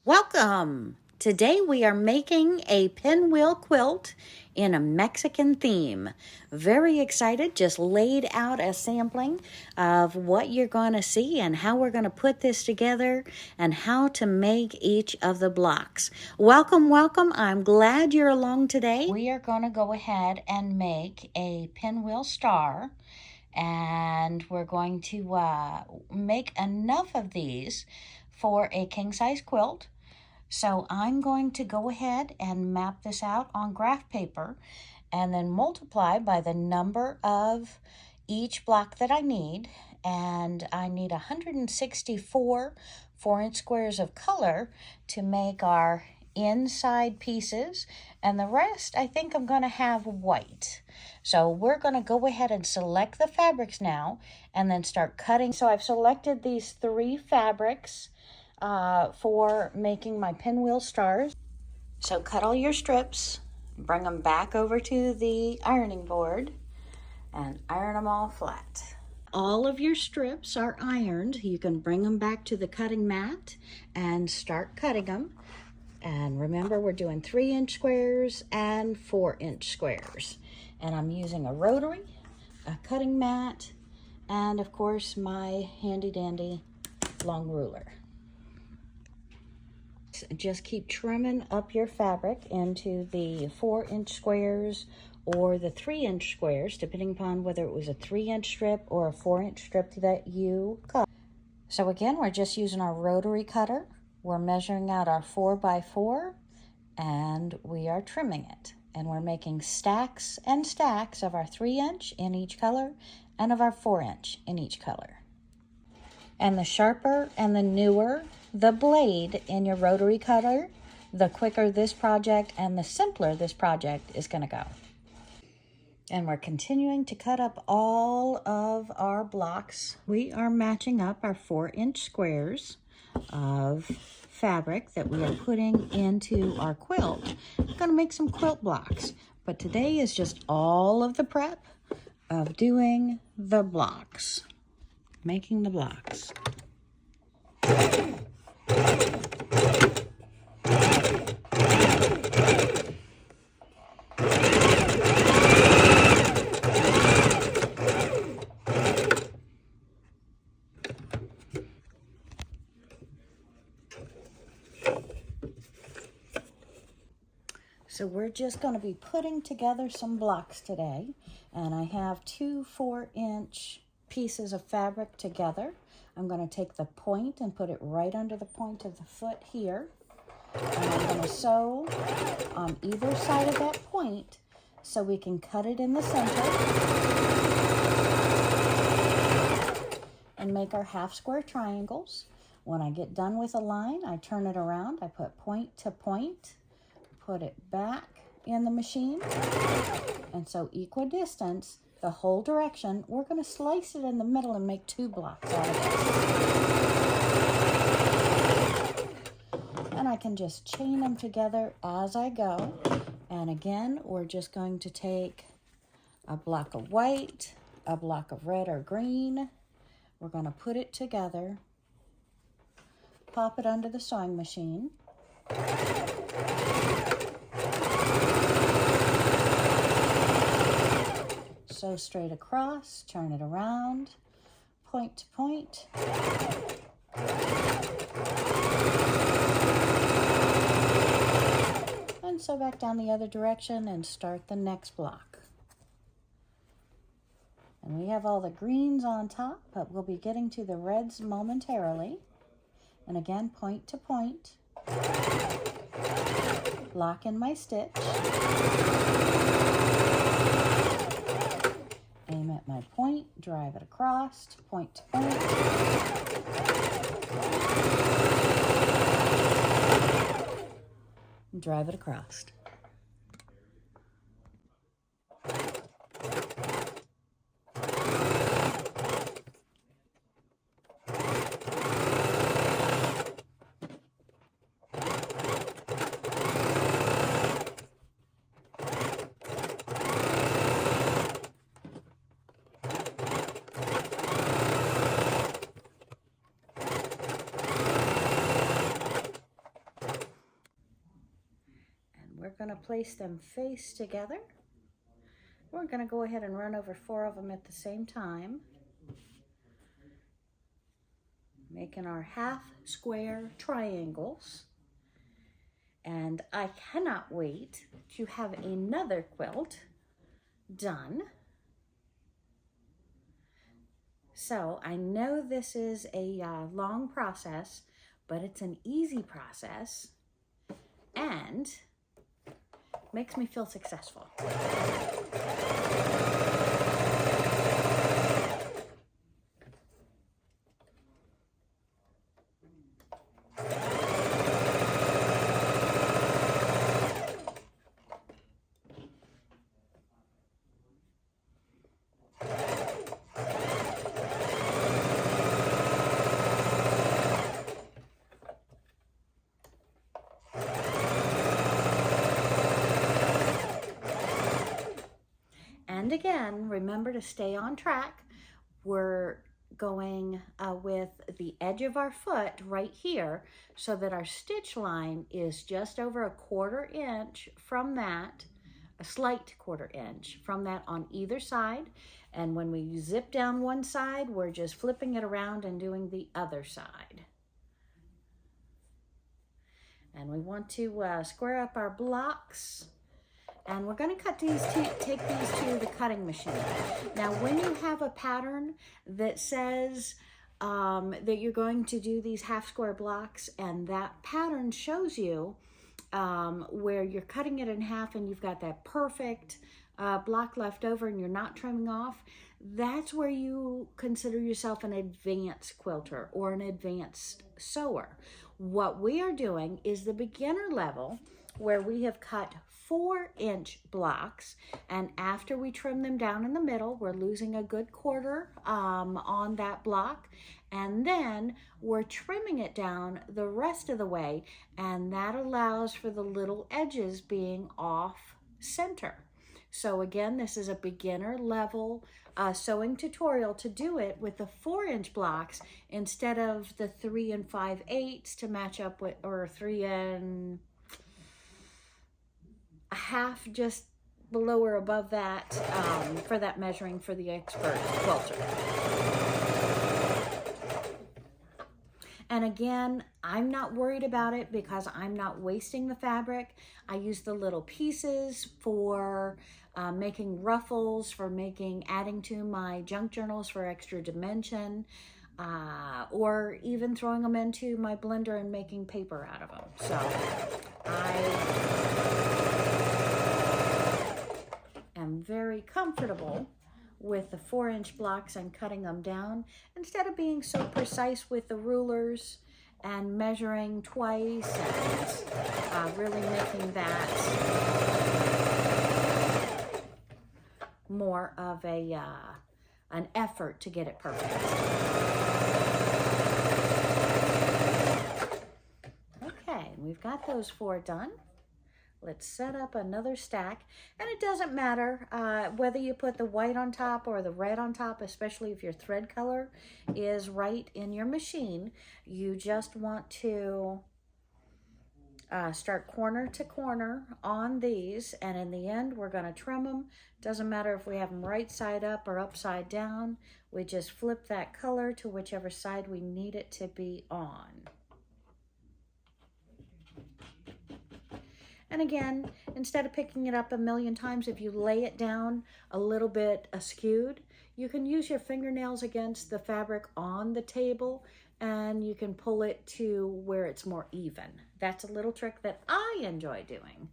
Welcome! Today we are making a pinwheel quilt in a Mexican theme. Very excited, just laid out a sampling of what you're going to see and how we're going to put this together and how to make each of the blocks. Welcome, welcome. I'm glad you're along today. We are going to go ahead and make a pinwheel star, and we're going to make enough of these for a king-size quilt. So I'm going to go ahead and map this out on graph paper and then multiply by the number of each block that I need. And I need 164 4-inch squares of color to make our inside pieces, and the rest I think I'm going to have white. So we're going to go ahead and select the fabrics now and then start cutting. So I've selected these 3 fabrics for making my pinwheel stars. So cut all your strips, bring them back over to the ironing board, and iron them all flat. All of your strips are ironed. You can bring them back to the cutting mat and start cutting them. And remember, we're doing 3-inch squares and 4-inch squares. And I'm using a rotary, a cutting mat, and of course my handy dandy long ruler. Just keep trimming up your fabric into the 4-inch squares or the 3-inch squares, depending upon whether it was a 3-inch strip or a 4-inch strip that you cut. So again, we're just using our rotary cutter. We're measuring out our 4x4 and we are trimming it. And we're making stacks and stacks of our 3-inch in each color and of our 4-inch in each color. And the sharper and the newer the blade in your rotary cutter, the quicker this project and the simpler this project is going to go. And we're continuing to cut up all of our blocks. We are matching up our 4-inch squares of fabric that we are putting into our quilt. We're going to make some quilt blocks, but today is just all of the prep of doing the blocks, making the blocks. So we're just going to be putting together some blocks today, and I have 2 4-inch pieces of fabric together. I'm going to take the point and put it right under the point of the foot here, and I'm going to sew on either side of that point so we can cut it in the center and make our half square triangles. When I get done with a line, I turn it around, I put point to point, put it back in the machine, and so equidistance the whole direction. We're going to slice it in the middle and make 2 blocks out of it. And I can just chain them together as I go. And again, we're just going to take a block of white, a block of red or green. We're going to put it together, pop it under the sewing machine, sew straight across, turn it around, point to point, and sew back down the other direction and start the next block. And we have all the greens on top, but we'll be getting to the reds momentarily. And again, point to point, lock in my stitch, aim at my point, drive it across, point to point, drive it across. we're going to place them face together. We're going to go ahead and run over 4 of them at the same time, making our half square triangles. And I cannot wait to have another quilt done. So I know this is a long process, but it's an easy process and makes me feel successful. And again, remember to stay on track. We're going with the edge of our foot right here so that our stitch line is just over a 1/4 inch from that, a slight 1/4 inch from that on either side. And when we zip down one side, we're just flipping it around and doing the other side. And we want to square up our blocks. And we're going to cut these take these to the cutting machine. Now, when you have a pattern that says that you're going to do these half square blocks, and that pattern shows you where you're cutting it in half and you've got that perfect block left over and you're not trimming off, that's where you consider yourself an advanced quilter or an advanced sewer. What we are doing is the beginner level, where we have cut 4-inch blocks, and after we trim them down in the middle, we're losing a good 1/4 on that block, and then we're trimming it down the rest of the way, and that allows for the little edges being off center. So again, this is a beginner level sewing tutorial to do it with the 4-inch blocks instead of the 3 5/8 to match up with, or 3 1/2 just below or above that for that measuring for the expert quilter. And again, I'm not worried about it because I'm not wasting the fabric. I use the little pieces for making ruffles, for adding to my junk journals for extra dimension, or even throwing them into my blender and making paper out of them. So I'm very comfortable with the 4-inch blocks and cutting them down instead of being so precise with the rulers and measuring twice and really making that more of an effort to get it perfect. Okay, we've got those 4 done. Let's set up another stack, and it doesn't matter whether you put the white on top or the red on top, especially if your thread color is right in your machine. You just want to start corner to corner on these, and in the end we're going to trim them. Doesn't matter if we have them right side up or upside down. We just flip that color to whichever side we need it to be on. And again, instead of picking it up a million times, if you lay it down a little bit askewed, you can use your fingernails against the fabric on the table and you can pull it to where it's more even. That's a little trick that I enjoy doing.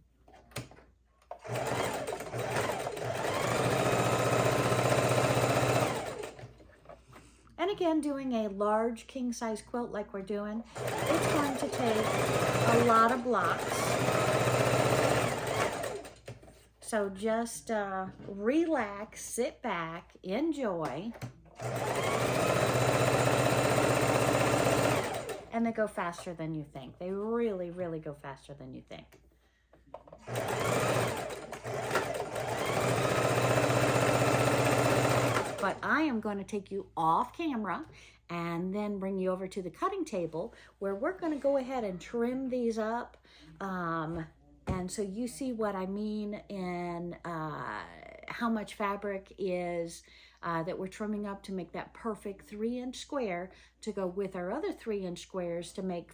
And again, doing a large king size quilt like we're doing, it's going to take a lot of blocks. So just relax, sit back, enjoy. And they go faster than you think. They really, really go faster than you think. But I am going to take you off camera and then bring you over to the cutting table where we're going to go ahead and trim these up And so you see what I mean in how much fabric is that we're trimming up to make that perfect 3-inch square to go with our other 3-inch squares to make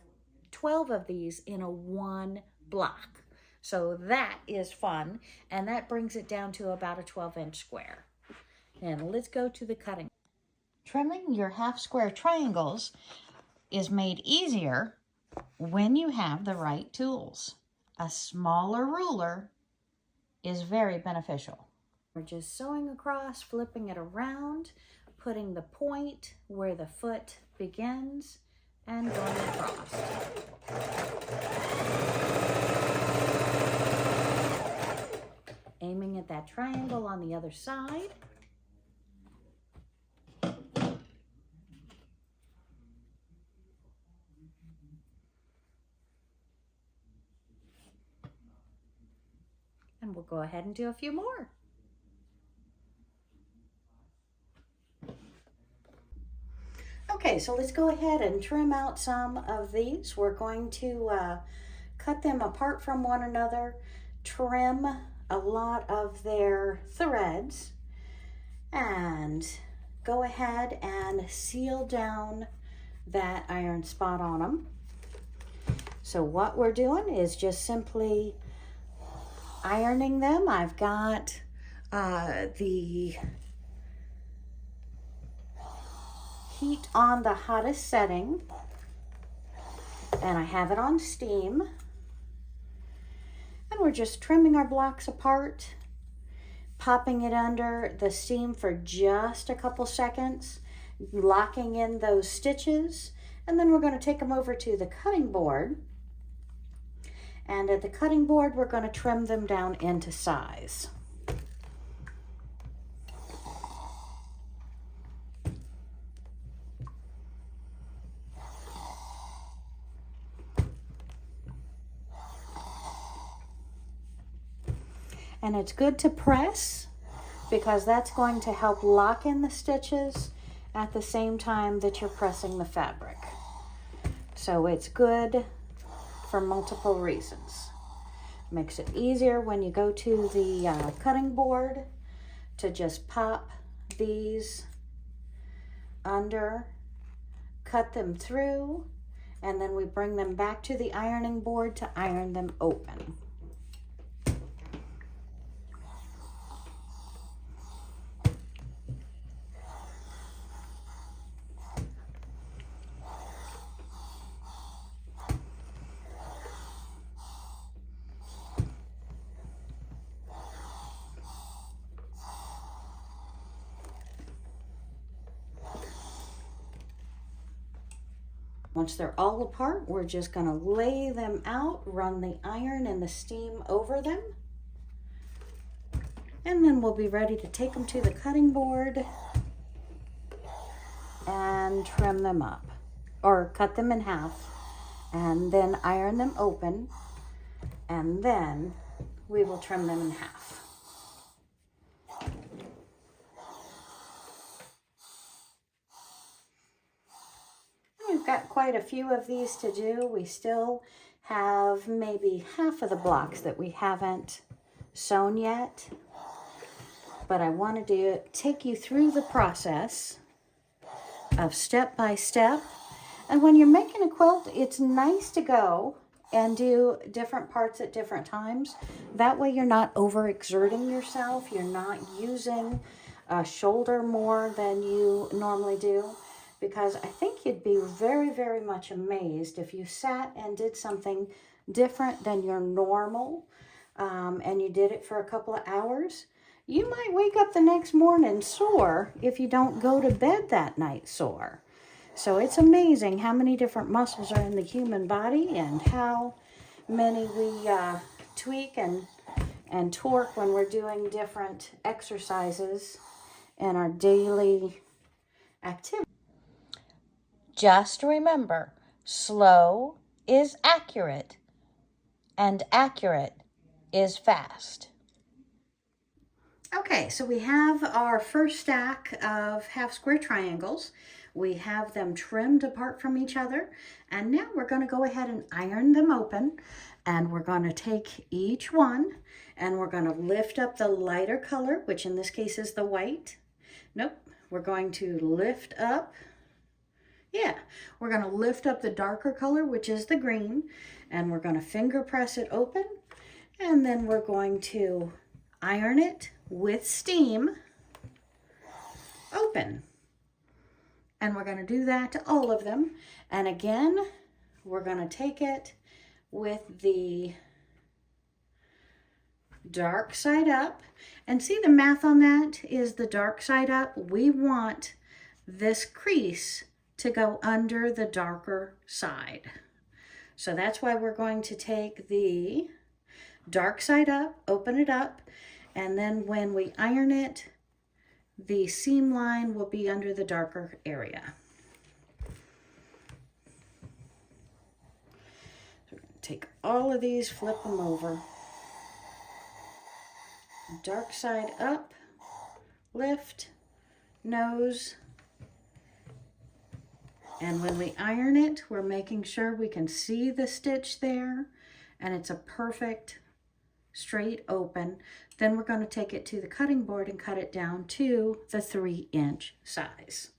12 of these in a one block. So that is fun, and that brings it down to about a 12-inch square. And let's go to the cutting. Trimming your half square triangles is made easier when you have the right tools. A smaller ruler is very beneficial. We're just sewing across, flipping it around, putting the point where the foot begins, and going across. Aiming at that triangle on the other side. And we'll go ahead and do a few more. Okay, so let's go ahead and trim out some of these. We're going to cut them apart from one another, trim a lot of their threads, and go ahead and seal down that iron spot on them. So what we're doing is just simply ironing them. I've got the heat on the hottest setting, and I have it on steam. And we're just trimming our blocks apart, popping it under the steam for just a couple seconds, locking in those stitches, and then we're going to take them over to the cutting board. And at the cutting board, we're going to trim them down into size. And it's good to press because that's going to help lock in the stitches at the same time that you're pressing the fabric. So it's good for multiple reasons. Makes it easier when you go to the cutting board to just pop these under, cut them through, and then we bring them back to the ironing board to iron them open. Once they're all apart, we're just going to lay them out, run the iron and the steam over them. And then we'll be ready to take them to the cutting board and trim them up, or cut them in half, and then iron them open, and then we will trim them in half. We've got quite a few of these to do. We still have maybe half of the blocks that we haven't sewn yet, but I wanted to take you through the process of step by step. And when you're making a quilt, it's nice to go and do different parts at different times. That way you're not overexerting yourself. You're not using a shoulder more than you normally do. Because I think you'd be very, very much amazed if you sat and did something different than your normal, and you did it for a couple of hours. You might wake up the next morning sore if you don't go to bed that night sore. So it's amazing how many different muscles are in the human body and how many we tweak and torque when we're doing different exercises in our daily activity. Just remember, slow is accurate, and accurate is fast. Okay, so we have our first stack of half square triangles. We have them trimmed apart from each other, and now we're going to go ahead and iron them open. And we're going to take each one and we're going to lift up the lighter color, which in this case is the white. Nope, we're going to lift up, we're going to lift up the darker color, which is the green, and we're going to finger press it open, and then we're going to iron it with steam open. And we're going to do that to all of them. And again, we're going to take it with the dark side up. And see, the math on that is the dark side up. We want this crease to go under the darker side. So that's why we're going to take the dark side up, open it up, and then when we iron it, the seam line will be under the darker area. So we're going to take all of these, flip them over. Dark side up, lift, nose, and when we iron it, we're making sure we can see the stitch there, and it's a perfect straight open. Then we're going to take it to the cutting board and cut it down to the 3-inch size.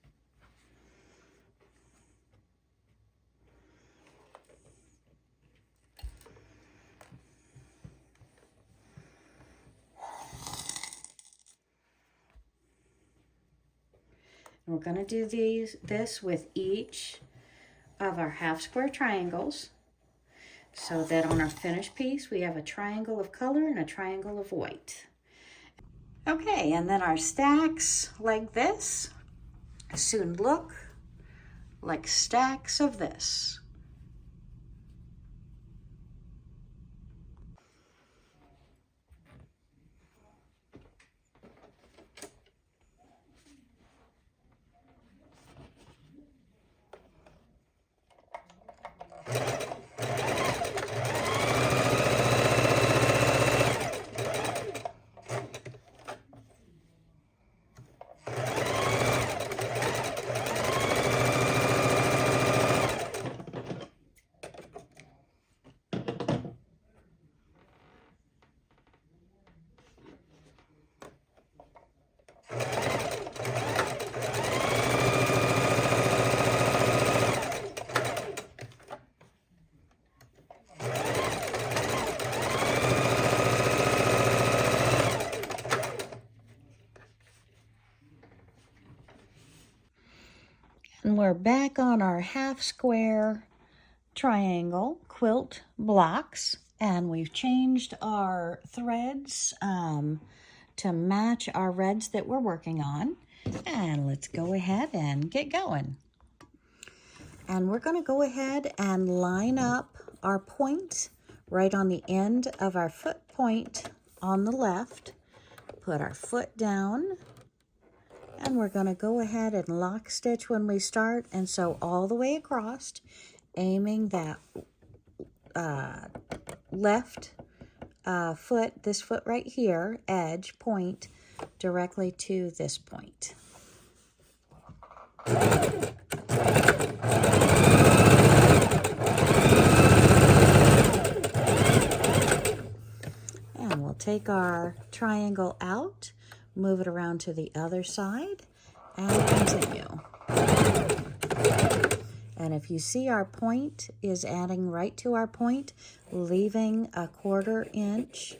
And we're going to do this with each of our half square triangles, so that on our finished piece we have a triangle of color and a triangle of white. Okay, and then our stacks like this soon look like stacks of this. And we're back on our half square triangle quilt blocks, and we've changed our threads to match our reds that we're working on. And let's go ahead and get going. And we're going to go ahead and line up our point right on the end of our foot point on the left. Put our foot down, and we're going to go ahead and lock stitch when we start and sew all the way across, aiming that left foot, this foot right here, edge point, directly to this point. And we'll take our triangle out, move it around to the other side, and continue. And if you see our point is adding right to our point, leaving a 1/4 inch,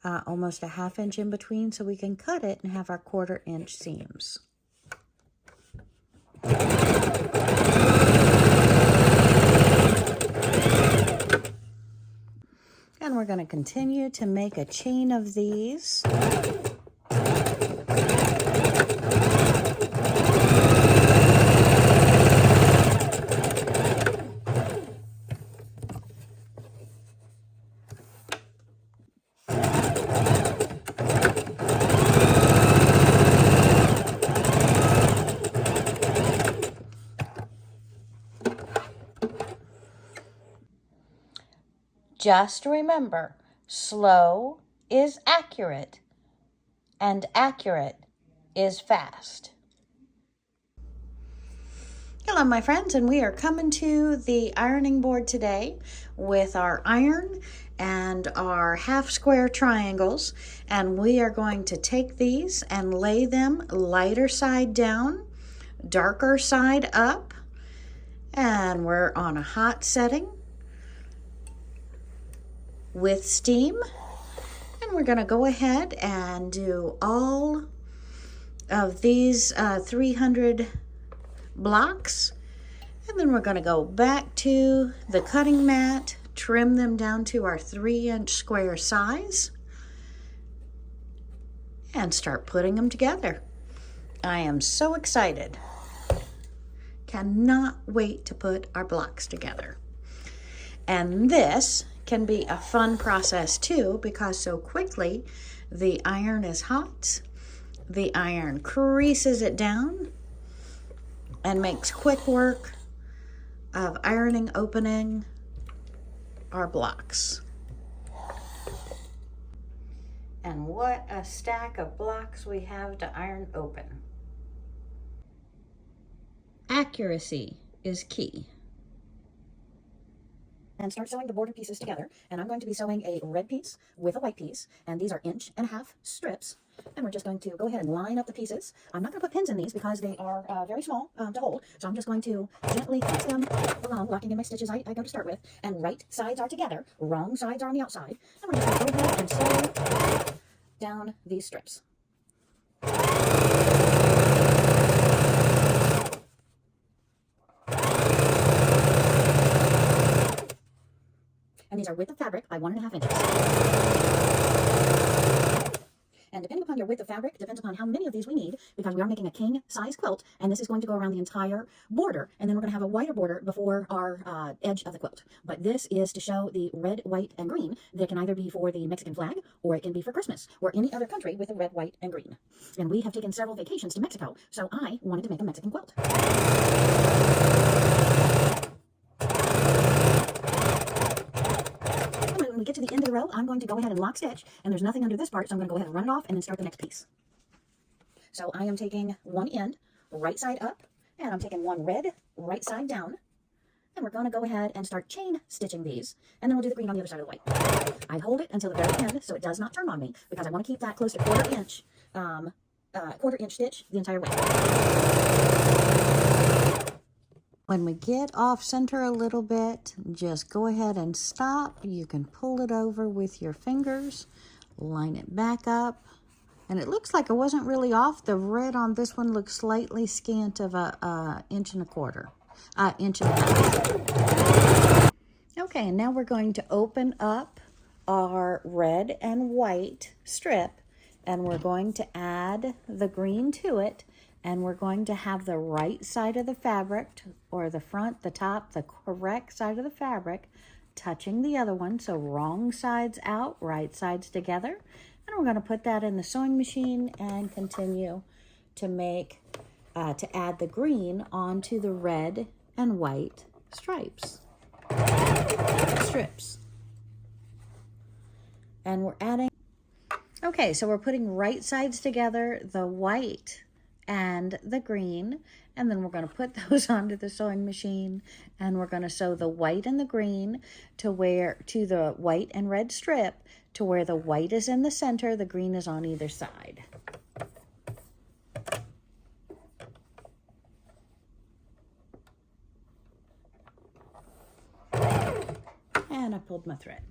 almost a 1/2 inch in between, so we can cut it and have our 1/4 inch seams. And we're going to continue to make a chain of these. Just remember, slow is accurate, and accurate is fast. Hello my friends, and we are coming to the ironing board today with our iron and our half square triangles, and we are going to take these and lay them lighter side down, darker side up, and we're on a hot setting with steam, and we're going to go ahead and do all of these 300 blocks. And then we're going to go back to the cutting mat, trim them down to our 3-inch square size, and start putting them together. I am so excited. Cannot wait to put our blocks together. And this can be a fun process too, because so quickly the iron is hot. The iron creases it down and makes quick work of ironing opening our blocks. And what a stack of blocks we have to iron open. Accuracy is key. And start sewing the border pieces together. And I'm going to be sewing a red piece with a white piece, and these are 1.5-inch strips. And we're just going to go ahead and line up the pieces. I'm not going to put pins in these because they are very small to hold, so I'm just going to gently place them along, locking in my stitches I go to start with. And right sides are together, wrong sides are on the outside. And we're just going to go ahead and sew down these strips. And these are width of fabric by 1.5 inches. And depending upon your width of fabric, depends upon how many of these we need, because we are making a king size quilt, and this is going to go around the entire border, and then we're going to have a wider border before our edge of the quilt. But this is to show the red, white, and green that can either be for the Mexican flag, or it can be for Christmas, or any other country with a red, white, and green. And we have taken several vacations to Mexico, so I wanted to make a Mexican quilt. When we get to the end of the row, I'm going to go ahead and lock stitch, and there's nothing under this part, so I'm going to go ahead and run it off and then start the next piece. So I am taking one end, right side up, and I'm taking one red, right side down, and we're going to go ahead and start chain stitching these, and then we'll do the green on the other side of the white. I hold it until the very end so it does not turn on me, because I want to keep that close to quarter-inch stitch the entire way. When we get off center a little bit, just go ahead and stop. You can pull it over with your fingers, line it back up, and it looks like it wasn't really off. The red on this one looks slightly scant of a 1.25 inches. Okay, and now we're going to open up our red and white strip, and we're going to add the green to it. And we're going to have the right side of the fabric, or the front, the top, the correct side of the fabric touching the other one. So wrong sides out, right sides together. And we're going to put that in the sewing machine and continue to make, to add the green onto the red and white strips. And we're adding, okay, so we're putting right sides together, the white and the green, and then we're going to put those onto the sewing machine, and we're going to sew the white and the green to the white and red strip, to where the white is in the center, the green is on either side. And I pulled my thread.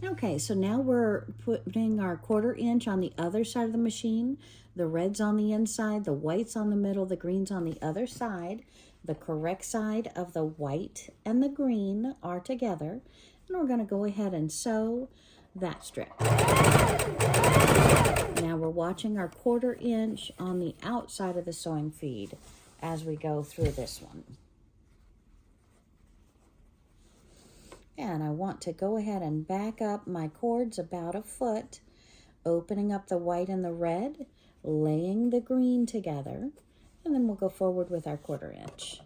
Okay, so now we're putting our 1/4 inch on the other side of the machine. The red's on the inside, the white's on the middle, the green's on the other side. The correct side of the white and the green are together. And we're going to go ahead and sew that strip. Now we're watching our 1/4 inch on the outside of the sewing feed as we go through this one. And I want to go ahead and back up my cords about 1 foot, opening up the white and the red, laying the green together, and then we'll go forward with our 1/4 inch.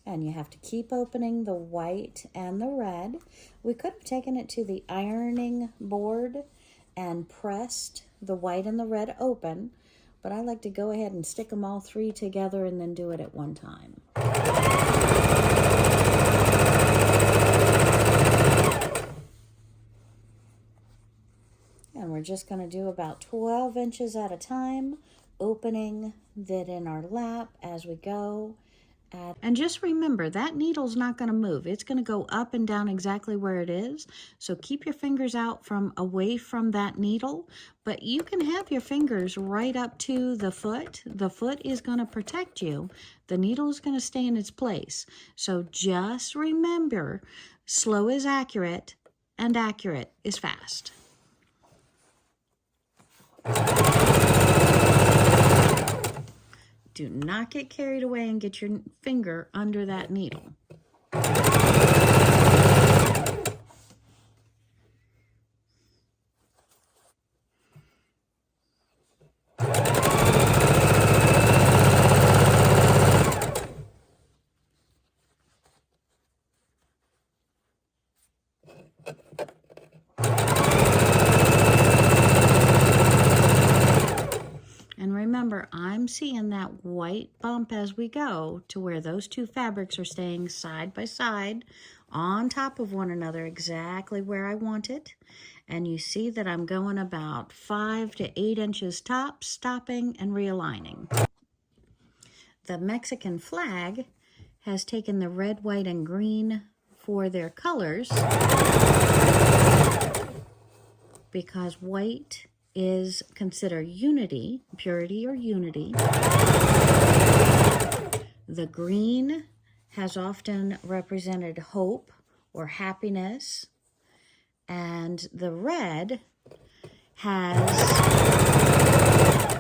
And you have have to keep opening the white and the red. We could have taken it to the ironing board and pressed the white and the red open, but I like to go ahead and stick them all three together and then do it at one time. And we're just going to do about 12 inches at a time, opening that in our lap as we go. And just remember, that needle's not going to move. It's going to go up and down exactly where it is. So keep your fingers out from away from that needle, but you can have your fingers right up to the foot. The foot is going to protect you. The needle is going to stay in its place. So just remember, slow is accurate and accurate is fast. Do not get carried away and get your finger under that needle. And remember, I'm seeing that white bump as we go to where those two fabrics are staying side by side on top of one another, exactly where I want it. And you see that I'm going about 5 to 8 inches tops, stopping and realigning. The Mexican flag has taken the red, white, and green for their colors because white is considered unity, purity or unity. The green has often represented hope or happiness, and the red has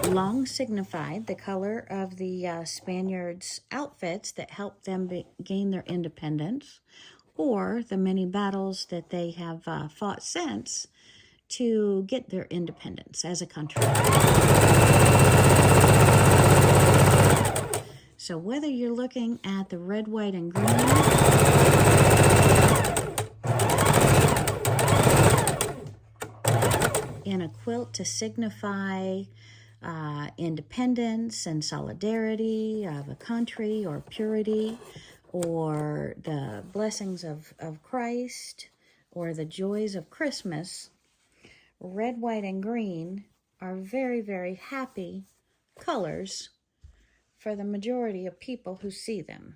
long signified the color of the Spaniards' outfits that helped them gain their independence, or the many battles that they have fought since to get their independence as a country. So whether you're looking at the red, white, and green, in a quilt to signify independence and solidarity of a country, or purity, or the blessings of Christ, or the joys of Christmas, red, white, and green are very, very happy colors for the majority of people who see them.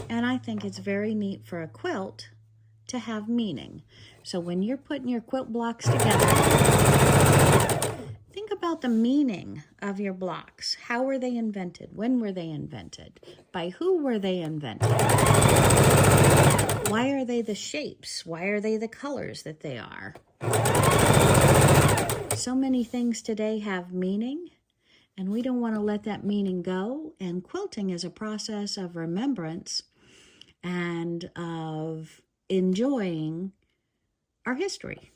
And I think it's very neat for a quilt to have meaning. So when you're putting your quilt blocks together, think about the meaning of your blocks. How were they invented? When were they invented? By who were they invented? Why are they the shapes? Why are they the colors that they are? So many things today have meaning, and we don't want to let that meaning go. And quilting is a process of remembrance and of enjoying our history.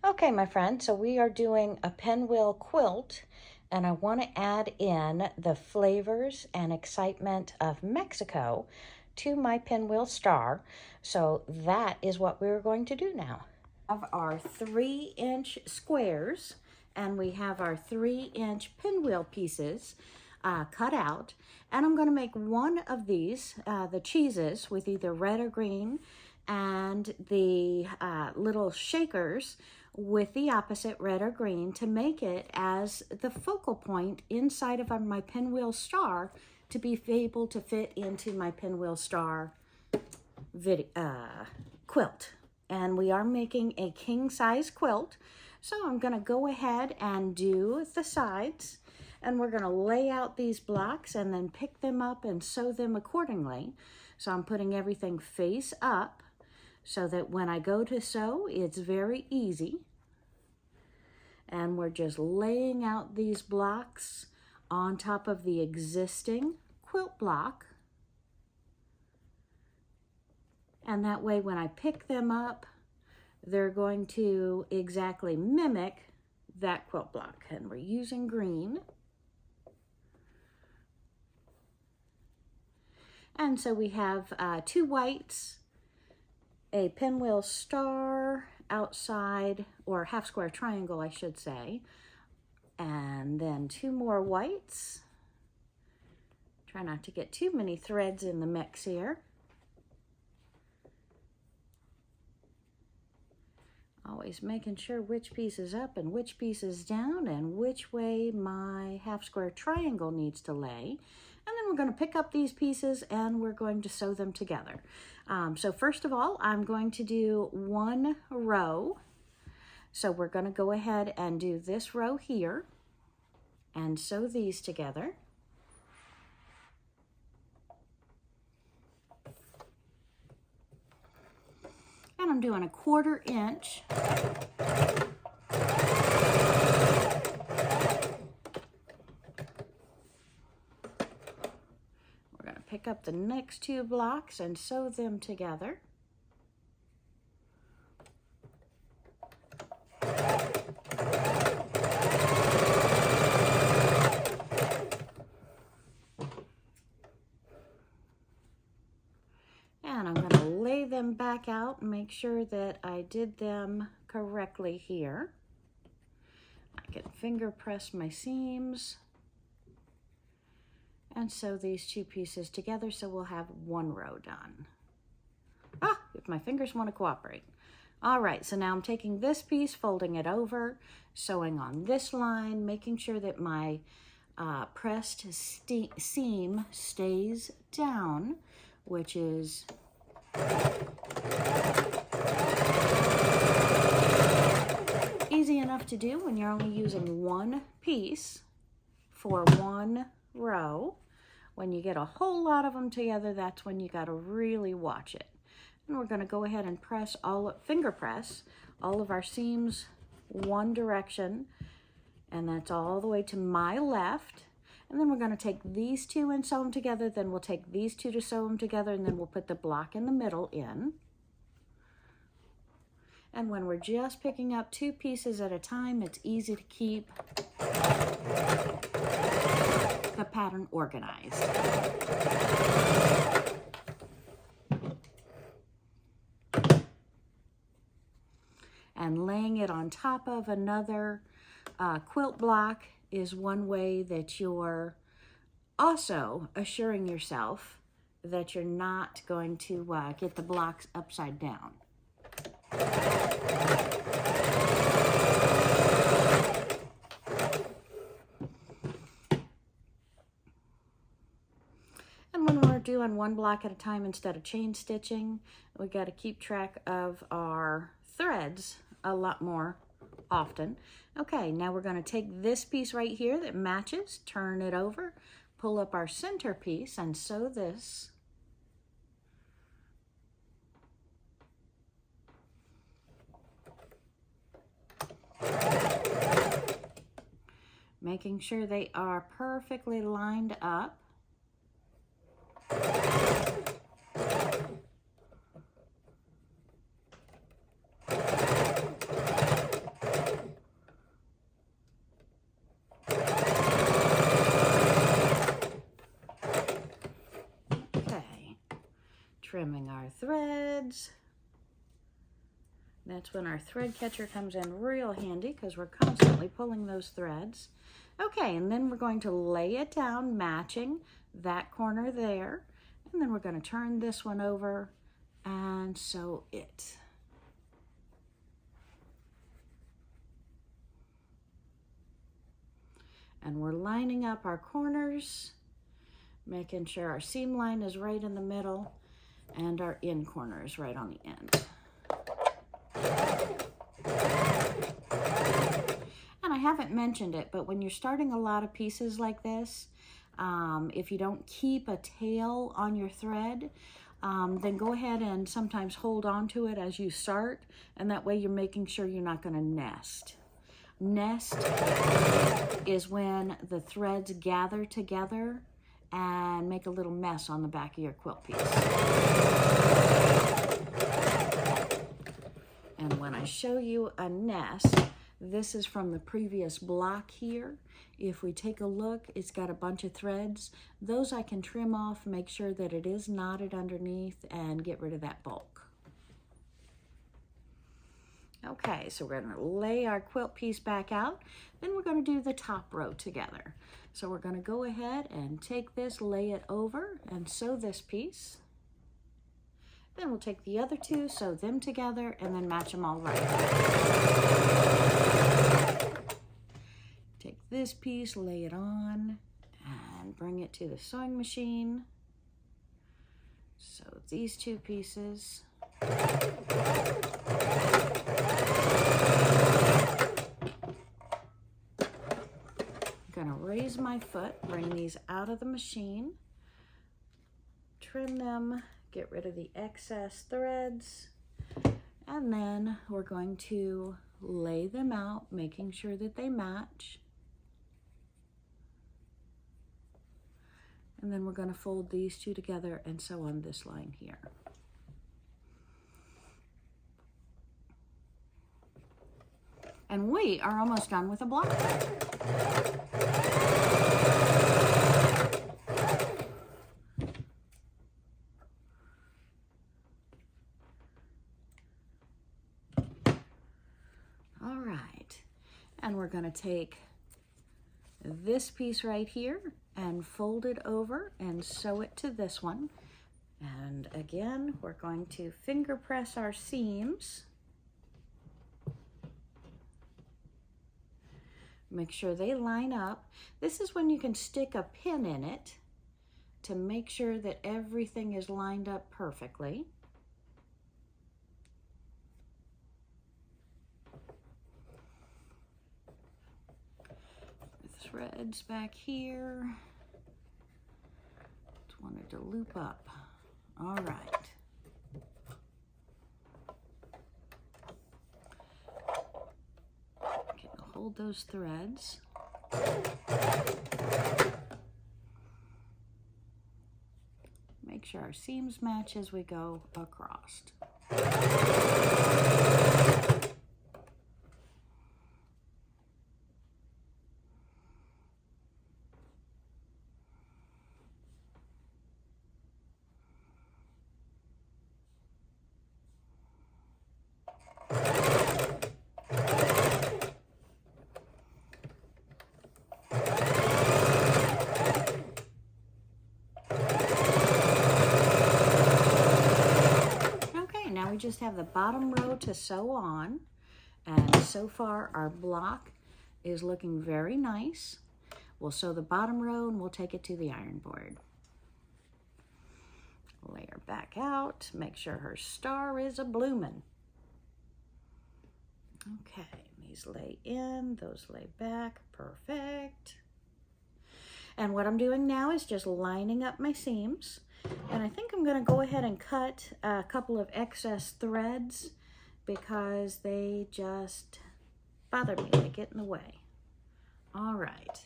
Okay, my friend, so we are doing a pinwheel quilt, and I want to add in the flavors and excitement of Mexico to my pinwheel star. So that is what we're going to do now. We have our 3-inch squares, and we have our 3-inch pinwheel pieces cut out, and I'm going to make one of these, the cheeses, with either red or green, and the little shakers with the opposite, red or green, to make it as the focal point inside of my pinwheel star to be able to fit into my pinwheel star quilt. And we are making a king-size quilt, so I'm going to go ahead and do the sides, and we're going to lay out these blocks and then pick them up and sew them accordingly. So I'm putting everything face up so that when I go to sew, it's very easy. And we're just laying out these blocks on top of the existing quilt block. And that way when I pick them up, they're going to exactly mimic that quilt block. And we're using green. And so we have 2 whites, a pinwheel star outside, or half square triangle, I should say, and then 2 more whites. Try not to get too many threads in the mix here. Always making sure which piece is up and which piece is down and which way my half square triangle needs to lay. And then we're going to pick up these pieces and we're going to sew them together. So first of all, I'm going to do 1 row. So we're going to go ahead and do this row here and sew these together. And I'm doing a 1/4 inch. We're going to pick up the next 2 blocks and sew them together. And I'm going to lay them back out and make sure that I did them correctly here. I can finger press my seams and sew these 2 pieces together so we'll have 1 row done. If my fingers want to cooperate. All right, so now I'm taking this piece, folding it over, sewing on this line, making sure that my pressed seam stays down, which is easy enough to do when you're only using 1 piece for 1 row. When you get a whole lot of them together, that's when you got to really watch it. And we're going to go ahead and finger press all of our seams one direction, and that's all the way to my left. And then we're going to take these 2 and sew them together, then we'll take these 2 to sew them together, and then we'll put the block in the middle in. And when we're just picking up 2 pieces at a time, it's easy to keep the pattern organized. And laying it on top of another quilt block is one way that you're also assuring yourself that you're not going to get the blocks upside down. And when we're doing 1 block at a time instead of chain stitching, we got to keep track of our threads a lot more often. Okay, now we're going to take this piece right here that matches, turn it over, pull up our center piece and sew this. Making sure they are perfectly lined up. Trimming our threads. That's when our thread catcher comes in real handy because we're constantly pulling those threads. Okay, and then we're going to lay it down, matching that corner there. And then we're going to turn this one over and sew it. And we're lining up our corners, making sure our seam line is right in the middle and our end corner is right on the end. And I haven't mentioned it, but when you're starting a lot of pieces like this, if you don't keep a tail on your thread, then go ahead and sometimes hold on to it as you start, and that way you're making sure you're not going to nest. Nest is when the threads gather together and make a little mess on the back of your quilt piece. And when I show you a nest, this is from the previous block here. If we take a look, it's got a bunch of threads. Those I can trim off, make sure that it is knotted underneath, and get rid of that bulk. Okay, so we're going to lay our quilt piece back out. Then we're going to do the top row together. So we're going to go ahead and take this, lay it over, and sew this piece. Then we'll take the other two, sew them together, and then match them all right. Take this piece, lay it on, and bring it to the sewing machine. Sew these two pieces. I'm gonna raise my foot, bring these out of the machine, trim them, get rid of the excess threads, and then we're going to lay them out, making sure that they match. And then we're going to fold these two together and sew on this line here. And we are almost done with the block. All right, and we're going to take this piece right here and fold it over and sew it to this one. And again, we're going to finger press our seams. Make sure they line up. This is when you can stick a pin in it to make sure that everything is lined up perfectly. Threads back here. Just wanted to loop up. All right. Okay, hold those threads. Make sure our seams match as we go across. We just have the bottom row to sew on, and so far our block is looking very nice. We'll sew the bottom row and we'll take it to the iron board. Lay her back out, make sure her star is a-bloomin'. Okay, these lay in, those lay back, perfect. And what I'm doing now is just lining up my seams. And I think I'm going to go ahead and cut a couple of excess threads because they just bother me. They get in the way. All right.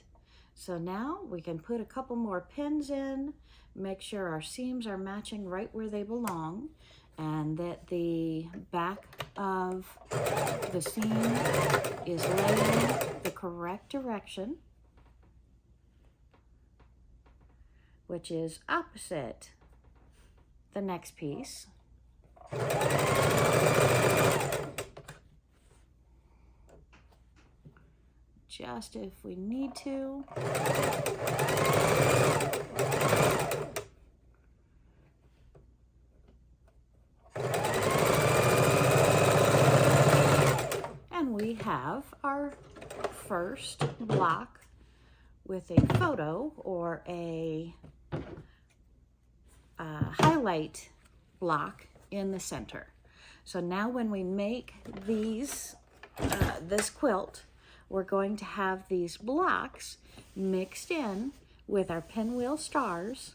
So now we can put a couple more pins in, make sure our seams are matching right where they belong, and that the back of the seam is laying the correct direction, which is opposite the next piece. Just if we need to. And we have our first block with a photo or a highlight block in the center. So now when we make these, this quilt, we're going to have these blocks mixed in with our pinwheel stars,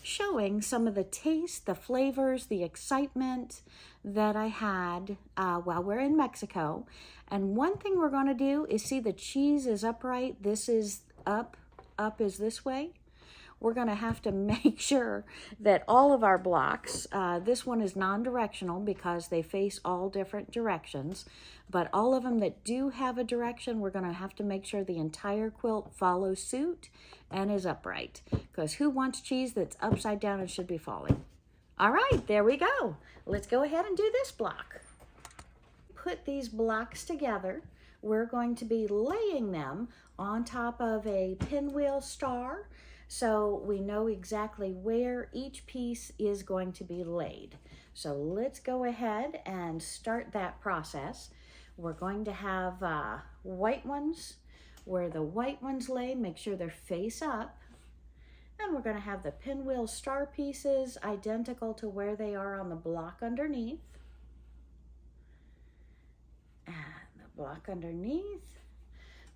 showing some of the taste, the flavors, the excitement that I had while we're in Mexico. And one thing we're going to do is see the cheese is upright. This is up is this way. we're going to have to make sure that all of our blocks, this one is non-directional because they face all different directions, but all of them that do have a direction, we're going to have to make sure the entire quilt follows suit and is upright, because who wants cheese that's upside down and should be falling? All right, there we go. Let's go ahead and do this block. Put these blocks together. We're going to be laying them on top of a pinwheel star, so we know exactly where each piece is going to be laid. So let's go ahead and start that process. We're going to have white ones. Where the white ones lay, make sure they're face up. And we're going to have the pinwheel star pieces identical to where they are on the block underneath. And the block underneath,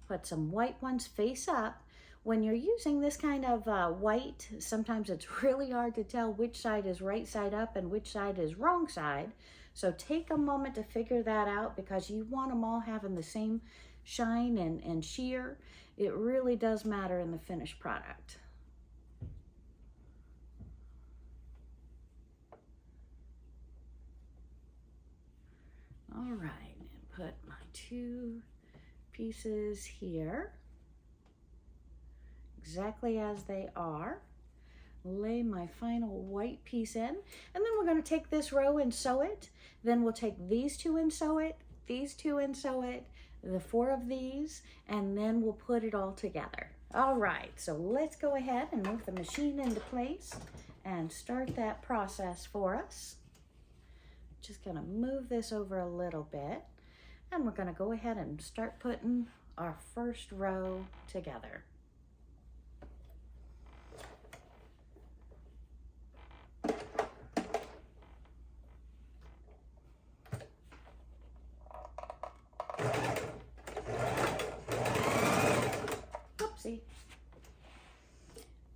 put some white ones face up. When you're using this kind of white, sometimes it's really hard to tell which side is right side up and which side is wrong side. So take a moment to figure that out, because you want them all having the same shine and sheer. It really does matter in the finished product. All right, and put my two pieces here, exactly as they are. Lay my final white piece in, and then we're going to take this row and sew it. Then we'll take these two and sew it, these two and sew it, the four of these, and then we'll put it all together. All right, so let's go ahead and move the machine into place and start that process for us. Just gonna move this over a little bit, and we're gonna go ahead and start putting our first row together. Oopsie.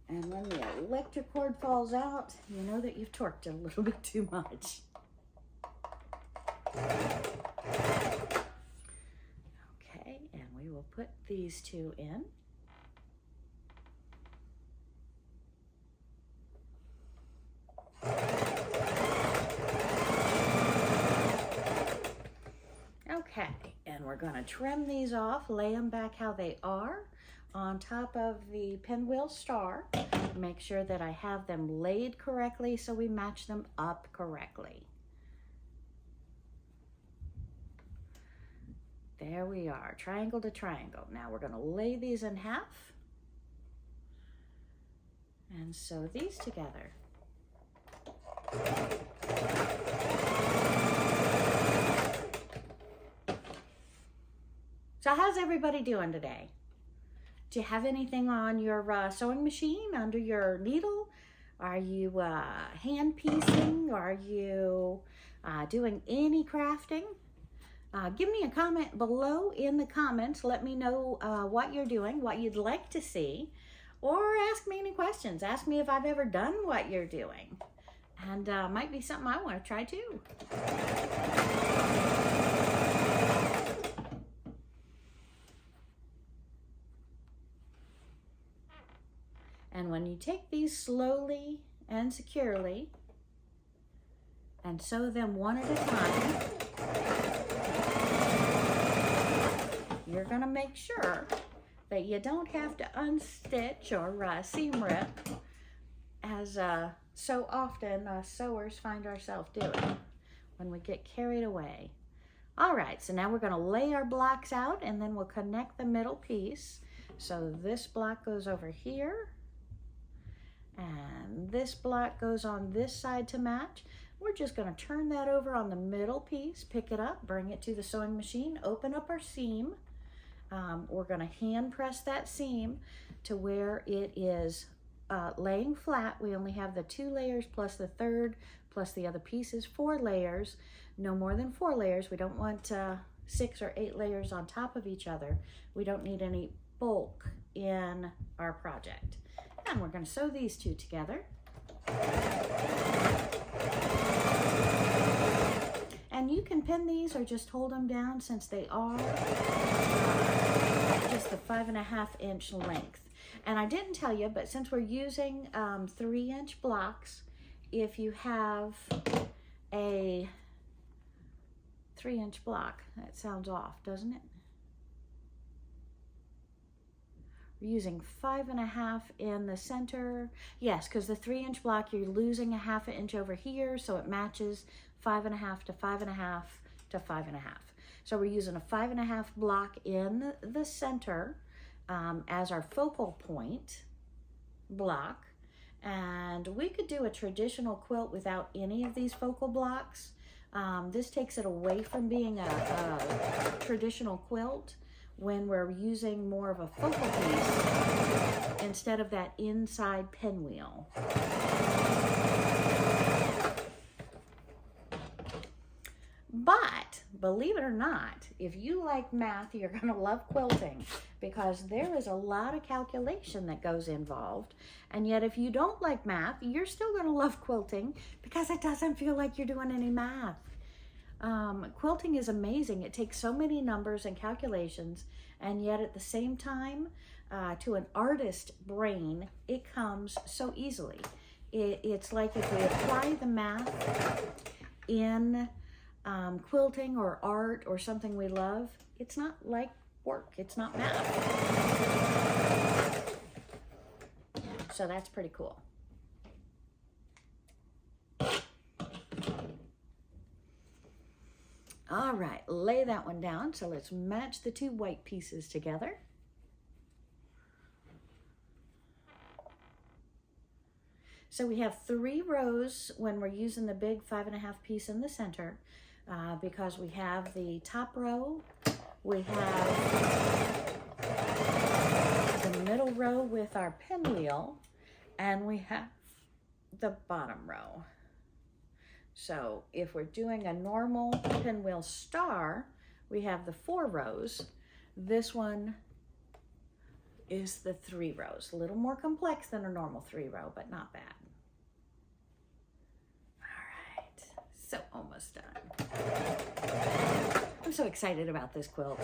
And when the electric cord falls out, you know that you've torqued it a little bit too much. Okay, and we will put these two in. Okay, and we're going to trim these off, lay them back how they are on top of the pinwheel star. Make sure that I have them laid correctly so we match them up correctly. There we are, triangle to triangle. Now we're going to lay these in half and sew these together. So how's everybody doing today? Do you have anything on your sewing machine, under your needle? Are you hand piecing? Are you doing any crafting? Give me a comment below in the comments. Let me know what you're doing, what you'd like to see, or ask me any questions. Ask me if I've ever done what you're doing. And might be something I want to try too. And when you take these slowly and securely and sew them one at a time, you're going to make sure that you don't have to unstitch or seam rip, as so often sewers find ourselves doing when we get carried away. All right, so now we're going to lay our blocks out, and then we'll connect the middle piece. So this block goes over here, and this block goes on this side to match. We're just going to turn that over on the middle piece, pick it up, bring it to the sewing machine, open up our seam. We're going to hand press that seam to where it is laying flat. We only have the 2 layers plus the third plus the other pieces, 4 layers, no more than 4 layers. We don't want 6 or 8 layers on top of each other. We don't need any bulk in our project. And we're going to sew these two together. And you can pin these or just hold them down, since they are just the 5.5 inch length. And I didn't tell you, but since we're using 3-inch blocks, if you have a 3-inch block, that sounds off, doesn't it? We're using 5.5 in the center. Yes, because the 3-inch block, you're losing a 1/2 inch over here, so it matches 5.5 to 5.5 to 5.5. So we're using a 5.5 block in the center as our focal point block. And we could do a traditional quilt without any of these focal blocks. This takes it away from being a traditional quilt when we're using more of a focal piece instead of that inside pinwheel. But believe it or not, if you like math, you're going to love quilting, because there is a lot of calculation that goes involved. And yet if you don't like math, you're still going to love quilting because it doesn't feel like you're doing any math. Quilting is amazing. It takes so many numbers and calculations, and yet at the same time, to an artist brain, it comes so easily. It's like if we apply the math in quilting or art or something we love, it's not like work. It's not math. So that's pretty cool. All right, lay that one down. So let's match the 2 white pieces together. So we have 3 rows when we're using the big 5.5 piece in the center, because we have the top row, we have the middle row with our pinwheel, and we have the bottom row. So if we're doing a normal pinwheel star, we have the 4 rows. This one is the 3 rows. A little more complex than a normal 3-row, but not bad. All right, so almost done. I'm so excited about this quilt.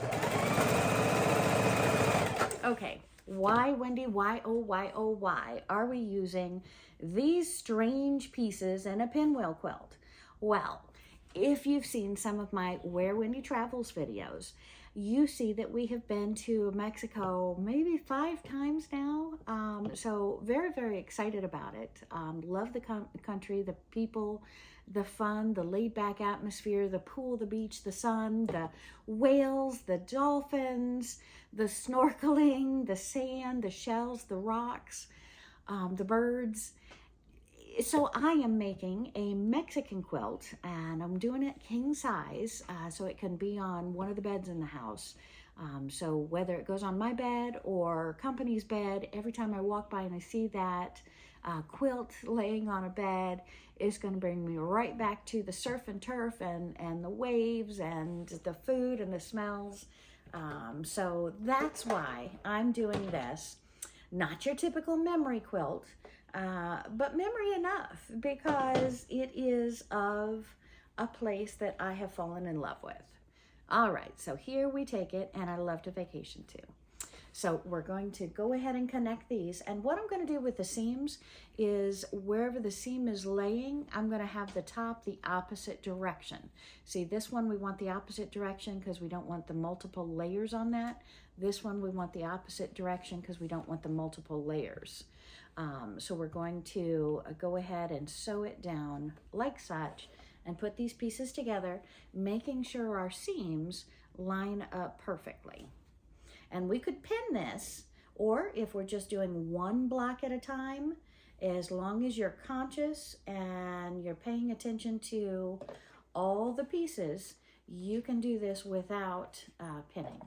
Okay, why, Wendy, why, oh, why are we using these strange pieces in a pinwheel quilt? Well, if you've seen some of my Where Wendy Travels videos, you see that we have been to Mexico maybe 5 times now. So very, very excited about it. Love the country, the people, the fun, the laid back atmosphere, the pool, the beach, the sun, the whales, the dolphins, the snorkeling, the sand, the shells, the rocks, the birds. So I am making a Mexican quilt, and I'm doing it king size, so it can be on one of the beds in the house. So whether it goes on my bed or company's bed, every time I walk by and I see that quilt laying on a bed, it's going to bring me right back to the surf and turf and the waves and the food and the smells. So that's why I'm doing this. Not your typical memory quilt, but memory enough, because it is of a place that I have fallen in love with. All right, so here we take it, and I love to vacation too. So we're going to go ahead and connect these, and what I'm going to do with the seams is wherever the seam is laying, I'm going to have the top the opposite direction. See, this one we want the opposite direction because we don't want the multiple layers on that. This one we want the opposite direction because we don't want the multiple layers. So we're going to go ahead and sew it down like such and put these pieces together, making sure our seams line up perfectly. And we could pin this, or if we're just doing one block at a time, as long as you're conscious and you're paying attention to all the pieces, you can do this without pinning.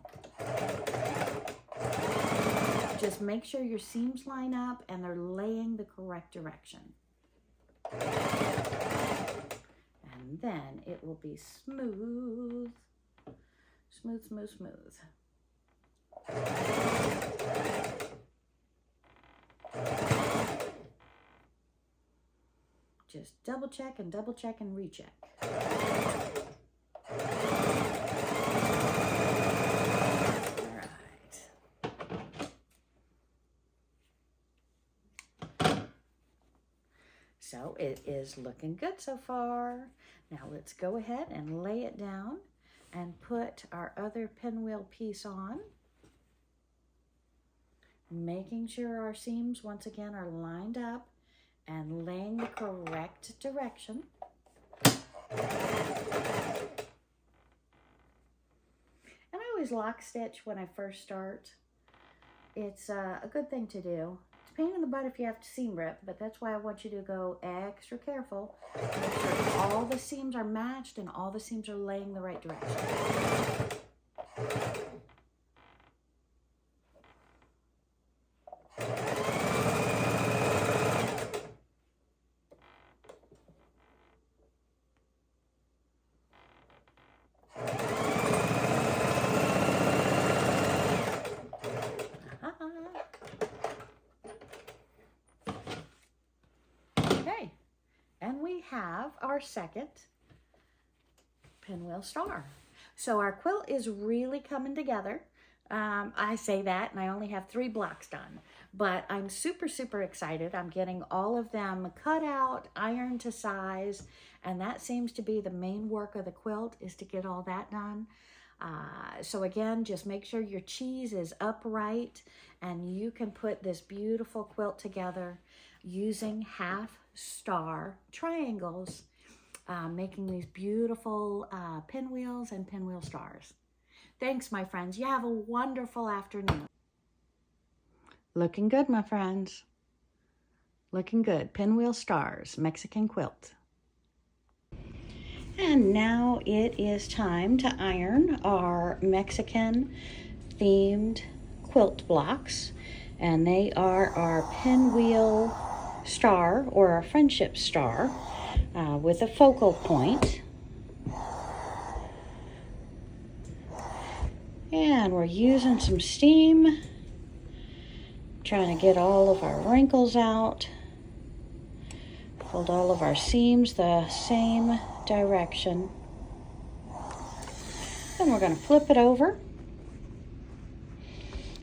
Just make sure your seams line up and they're laying the correct direction. And then it will be smooth, smooth, smooth, smooth. Just double check and recheck. So it is looking good so far. Now let's go ahead and lay it down and put our other pinwheel piece on. Making sure our seams once again are lined up and laying the correct direction. And I always lock stitch when I first start. It's a good thing to do. It's a pain in the butt if you have to seam rip, but that's why I want you to go extra careful. Make sure all the seams are matched and all the seams are laying the right direction. Okay, and we have our second pinwheel star. So our quilt is really coming together. I say that and I only have 3 blocks done, but I'm super, super excited. I'm getting all of them cut out, ironed to size, and that seems to be the main work of the quilt, is to get all that done. So again, just make sure your cheese is upright and you can put this beautiful quilt together using half star triangles, making these beautiful pinwheels and pinwheel stars. Thanks, my friends. You have a wonderful afternoon. Looking good, my friends. Looking good. Pinwheel stars, Mexican quilt. And now it is time to iron our Mexican themed quilt blocks. And they are our pinwheel star, or our friendship star, with a focal point. And we're using some steam, trying to get all of our wrinkles out. Hold all of our seams the same direction. Then we're going to flip it over.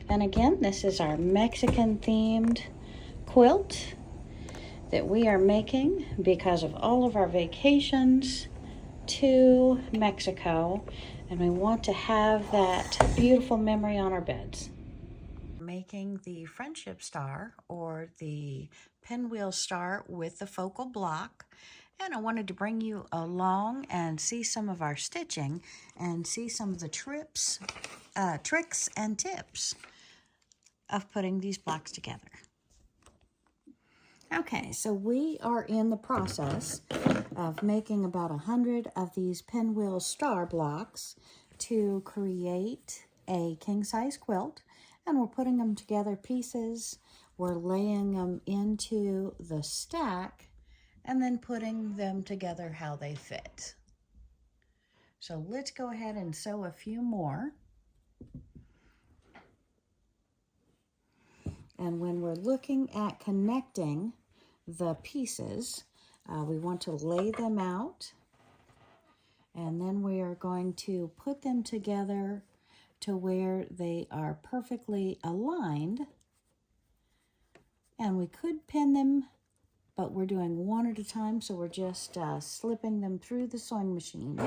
And again, this is our Mexican themed quilt that we are making because of all of our vacations to Mexico, and we want to have that beautiful memory on our beds. Making the friendship star, or the pinwheel star with the focal block, and I wanted to bring you along and see some of our stitching and see some of the tricks and tips of putting these blocks together. Okay, so we are in the process of making about 100 of these pinwheel star blocks to create a king-size quilt, and we're putting them together pieces. We're laying them into the stack and then putting them together how they fit. So let's go ahead and sew a few more. And when we're looking at connecting the pieces, we want to lay them out, and then we are going to put them together to where they are perfectly aligned. And we could pin them, but we're doing one at a time, so we're just slipping them through the sewing machine.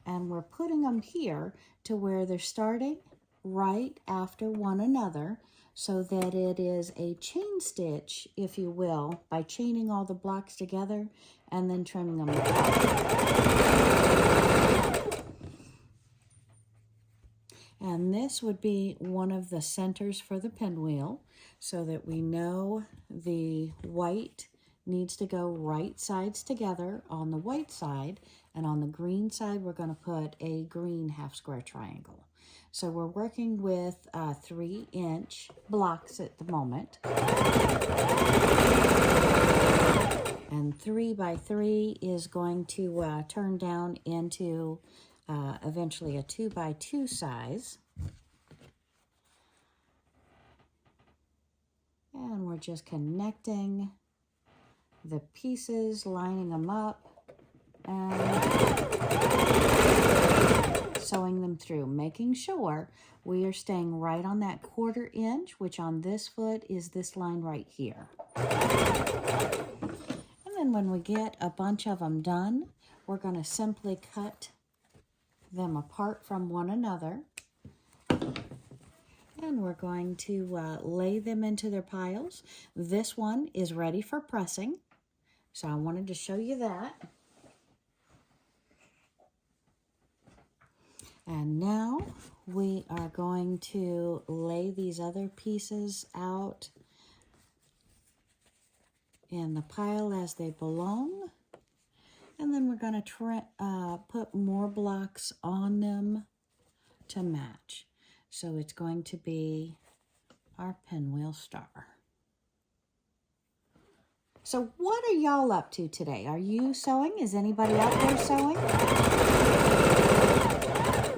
And we're putting them here to where they're starting right after one another, so that it is a chain stitch, if you will, by chaining all the blocks together and then trimming them apart. And this would be one of the centers for the pinwheel, so that we know the white needs to go right sides together on the white side, and on the green side we're going to put a green half square triangle. So we're working with 3-inch blocks at the moment. And 3 by 3 is going to turn down into eventually a 2 by 2 size. And we're just connecting the pieces, lining them up, and sewing them through, making sure we are staying right on that 1/4 inch, which on this foot is this line right here. then when we get a bunch of them done, we're going to simply cut them apart from one another. And we're going to lay them into their piles. This one is ready for pressing, so I wanted to show you that. And now we are going to lay these other pieces out in the pile as they belong. And then we're going to put more blocks on them to match. So it's going to be our pinwheel star. So what are y'all up to today? Are you sewing? Is anybody out there sewing?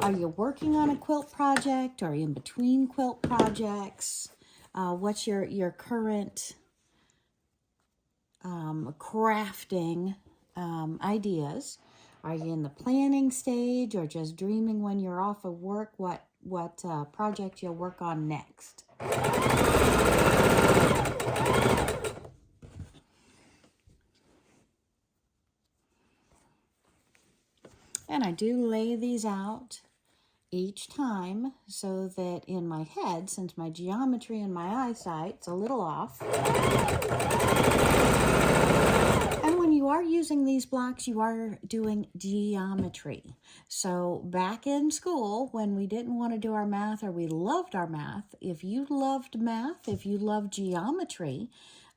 Are you working on a quilt project or in between quilt projects? What's your current crafting ideas? Are you in the planning stage or just dreaming when you're off of work what project you'll work on next? And I do lay these out each time so that in my head, since my geometry and my eyesight's a little off, and when you are using these blocks, you are doing geometry. So back in school, when we didn't want to do our math or we loved our math, if you loved math, if you loved geometry,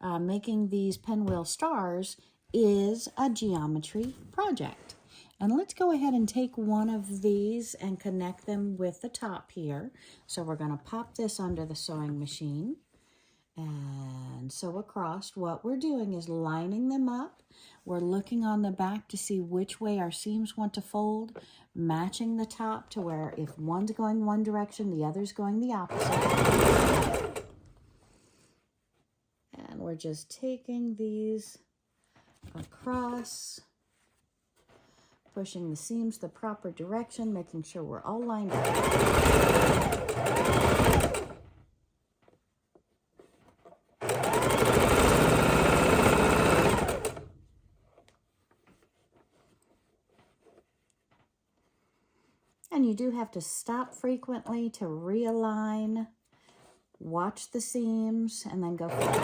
making these pinwheel stars is a geometry project. And let's go ahead and take one of these and connect them with the top here. So we're going to pop this under the sewing machine and sew across. What we're doing is lining them up. We're looking on the back to see which way our seams want to fold, matching the top to where if one's going one direction, the other's going the opposite. And we're just taking these across, pushing the seams the proper direction, making sure we're all lined up. And you do have to stop frequently to realign, watch the seams, and then go forward.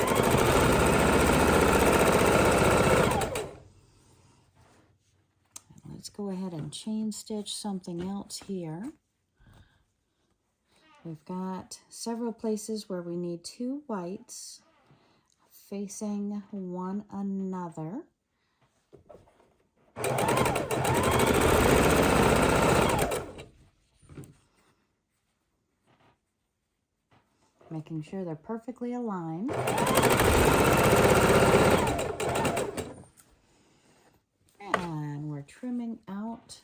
Let's go ahead and chain stitch something else here. We've got several places where we need two whites facing one another. Making sure they're perfectly aligned. And we're trimming out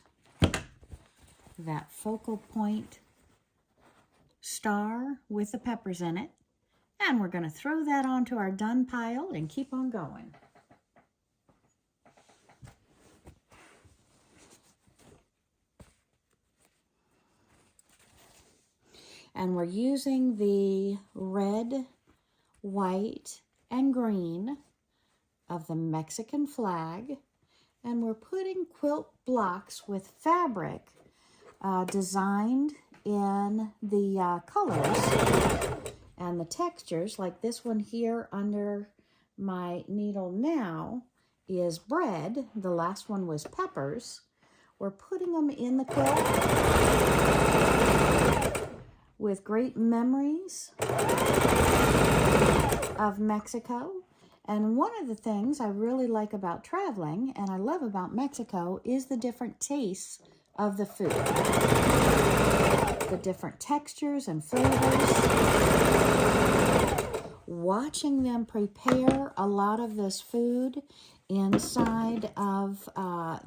that focal point star with the peppers in it. And we're going to throw that onto our done pile and keep on going. And we're using the red, white, and green of the Mexican flag. And we're putting quilt blocks with fabric designed in the colors and the textures. Like this one here under my needle now is bread. The last one was peppers. We're putting them in the quilt with great memories of Mexico. And one of the things I really like about traveling and I love about Mexico is the different tastes of the food. The different textures and flavors. Watching them prepare a lot of this food inside of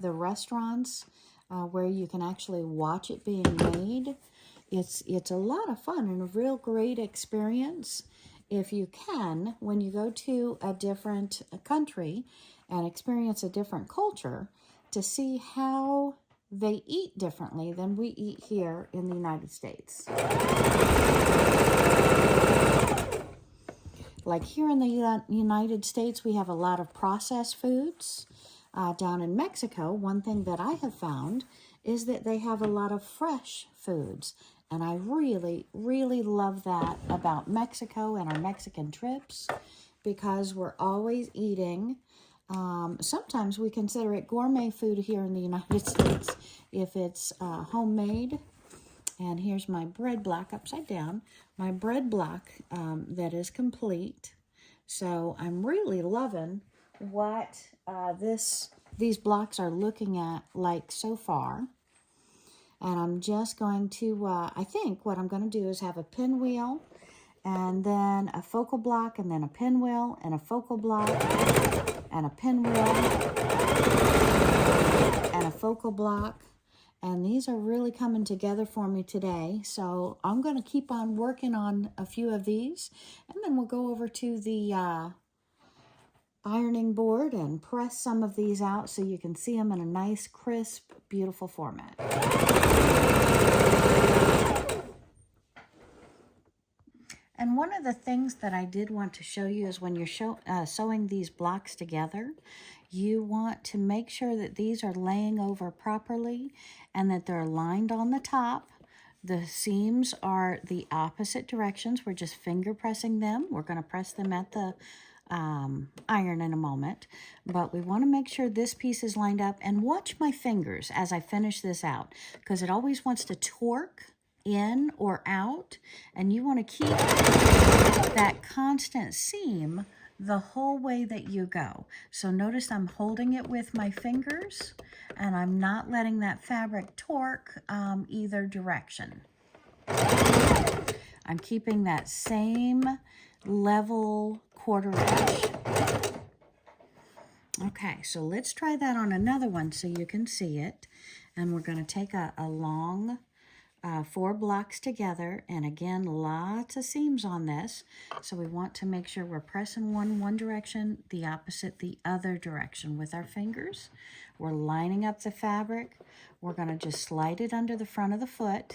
the restaurants where you can actually watch it being made. It's a lot of fun and a real great experience if you can, when you go to a different country and experience a different culture, to see how they eat differently than we eat here in the United States. Like here in the United States, we have a lot of processed foods. Down in Mexico, one thing that I have found is that they have a lot of fresh foods. And I really, really love that about Mexico and our Mexican trips, because we're always eating. Sometimes we consider it gourmet food here in the United States if it's homemade. And here's my bread block upside down. My bread block that is complete. So I'm really loving what these blocks are looking at like so far. And I'm just going to, I think what I'm going to do is have a pinwheel, and then a focal block, and then a pinwheel, and a focal block, and a pinwheel, and a focal block. And these are really coming together for me today. So I'm going to keep on working on a few of these, and then we'll go over to the ironing board and press some of these out so you can see them in a nice, crisp, beautiful format. And one of the things that I did want to show you is when you're sewing these blocks together, you want to make sure that these are laying over properly and that they're lined on the top. The seams are the opposite directions. We're just finger pressing them. We're going to press them at the iron in a moment, but we want to make sure this piece is lined up. And watch my fingers as I finish this out, because it always wants to torque in or out, and you want to keep that constant seam the whole way that you go. So notice I'm holding it with my fingers, and I'm not letting that fabric torque either direction. I'm keeping that same level 1/4 inch. Okay, so let's try that on another one so you can see it. And we're going to take a long 4 blocks together, and again, lots of seams on this, so we want to make sure we're pressing one direction, the opposite the other direction with our fingers. We're lining up the fabric. We're going to just slide it under the front of the foot,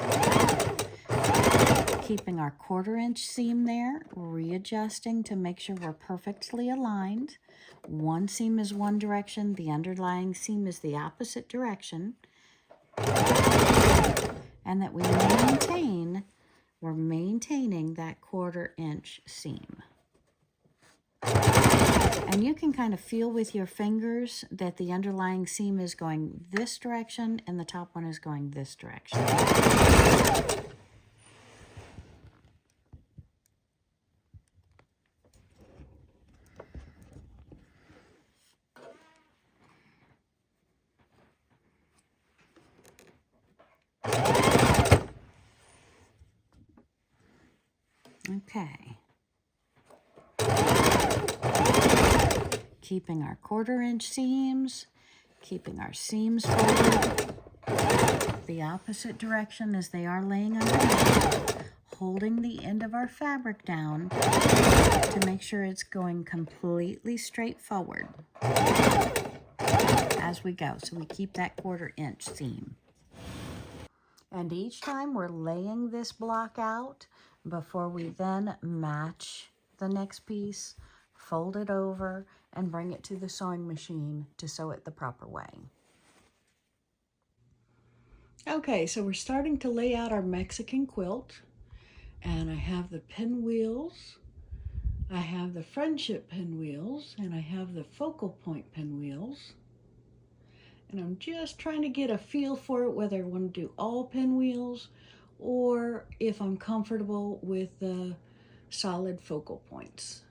keeping our 1/4 inch seam there, readjusting to make sure we're perfectly aligned. One seam is one direction, the underlying seam is the opposite direction. And that we're maintaining that 1/4 inch seam. And you can kind of feel with your fingers that the underlying seam is going this direction and the top one is going this direction. Okay. Keeping our 1/4 inch seams, keeping our seams folded the opposite direction as they are laying underneath, holding the end of our fabric down to make sure it's going completely straight forward as we go. So we keep that 1/4 inch seam. And each time we're laying this block out before we then match the next piece, fold it over, and bring it to the sewing machine to sew it the proper way. Okay, so we're starting to lay out our Mexican quilt, and I have the pinwheels, I have the friendship pinwheels, and I have the focal point pinwheels. And I'm just trying to get a feel for it, whether I want to do all pinwheels or if I'm comfortable with the solid focal points.